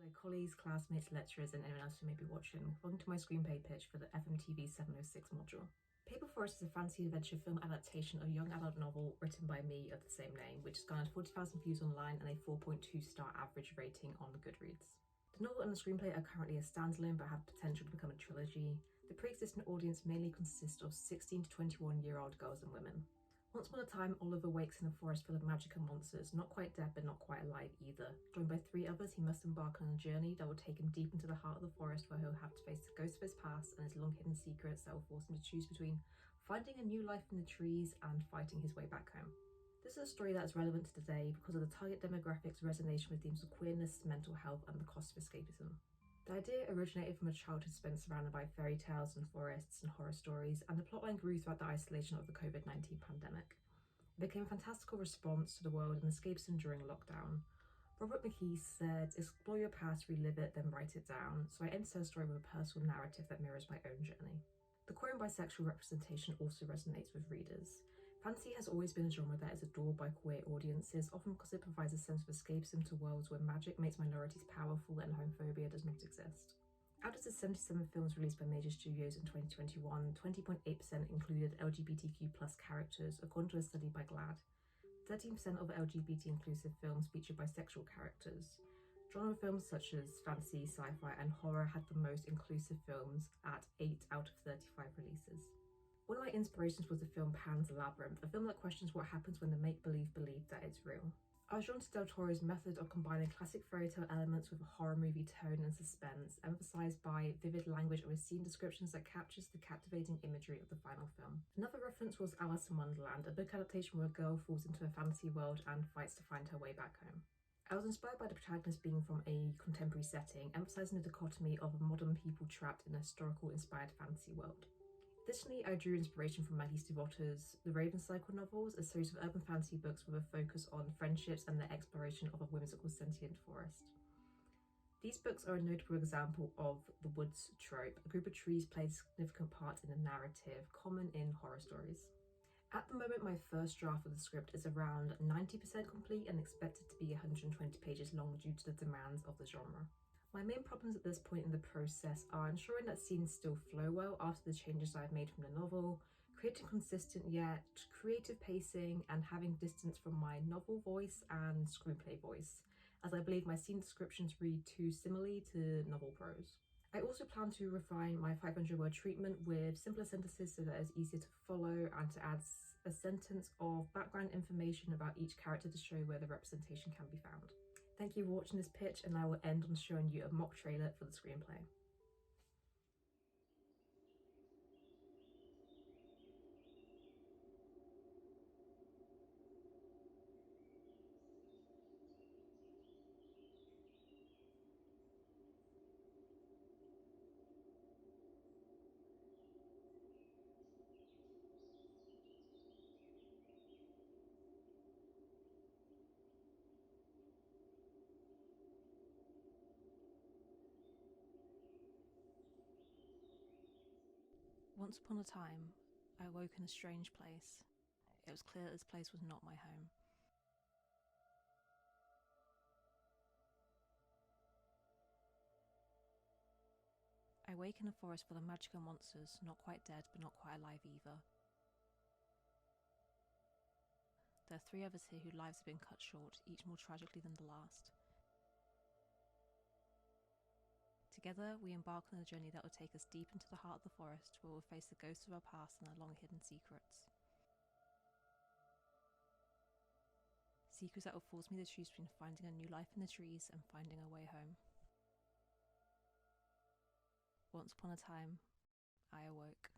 Hello colleagues, classmates, lecturers and anyone else who may be watching. Welcome to my screenplay pitch for the FMTV 706 module. Paper Forest is a fantasy adventure film adaptation of a young adult novel written by me of the same name, which has garnered 40,000 views online and a 4.2-star average rating on Goodreads. The novel and the screenplay are currently a standalone but have potential to become a trilogy. The pre-existing audience mainly consists of 16 to 21-year-old girls and women. Once upon a time, Oliver wakes in a forest full of magic and monsters, not quite dead but not quite alive either. Joined by 3 others, he must embark on a journey that will take him deep into the heart of the forest, where he'll have to face the ghosts of his past and his long-hidden secrets that will force him to choose between finding a new life in the trees and fighting his way back home. This is a story that is relevant to today because of the target demographics' resonation with themes of queerness, mental health and the cost of escapism. The idea originated from a childhood spent surrounded by fairy tales and forests and horror stories, and the plotline grew throughout the isolation of the COVID-19 pandemic. It became a fantastical response to the world and escapism during lockdown. Robert McKee said, "Explore your past, relive it, then write it down," so I enter the story with a personal narrative that mirrors my own journey. The queer and bisexual representation also resonates with readers. Fantasy has always been a genre that is adored by queer audiences, often because it provides a sense of escapism to worlds where magic makes minorities powerful and homophobia does not exist. Out of the 77 films released by major studios in 2021, 20.8% included LGBTQ+ characters, according to a study by GLAAD. 13% of LGBT-inclusive films featured bisexual characters. Genre films such as fantasy, sci-fi, and horror had the most inclusive films at 8 out of 35 releases. One of my inspirations was the film Pan's Labyrinth, a film that questions what happens when the make-believe believe that it's real. I was drawn to Del Toro's method of combining classic fairy tale elements with a horror movie tone and suspense, emphasised by vivid language of his scene descriptions that captures the captivating imagery of the final film. Another reference was Alice in Wonderland, a book adaptation where a girl falls into a fantasy world and fights to find her way back home. I was inspired by the protagonist being from a contemporary setting, emphasising the dichotomy of modern people trapped in a historical-inspired fantasy world. Additionally, I drew inspiration from Maggie Stiefvater's The Raven Cycle novels, a series of urban fantasy books with a focus on friendships and the exploration of a whimsical sentient forest. These books are a notable example of the woods trope. A group of trees plays a significant part in the narrative, common in horror stories. At the moment, my first draft of the script is around 90% complete and expected to be 120 pages long due to the demands of the genre. My main problems at this point in the process are ensuring that scenes still flow well after the changes I've made from the novel, creating consistent yet creative pacing, and having distance from my novel voice and screenplay voice, as I believe my scene descriptions read too similarly to novel prose. I also plan to refine my 500-word treatment with simpler sentences so that it's easier to follow, and to add a sentence of background information about each character to show where the representation can be found. Thank you for watching this pitch, and I will end on showing you a mock trailer for the screenplay. Once upon a time, I awoke in a strange place. It was clear that this place was not my home. I wake in a forest full of magical monsters, not quite dead but not quite alive either. There are 3 others here whose lives have been cut short, each more tragically than the last. Together, we embark on a journey that will take us deep into the heart of the forest, where we'll face the ghosts of our past and our long-hidden secrets. Secrets that will force me to choose between finding a new life in the trees and finding a way home. Once upon a time, I awoke.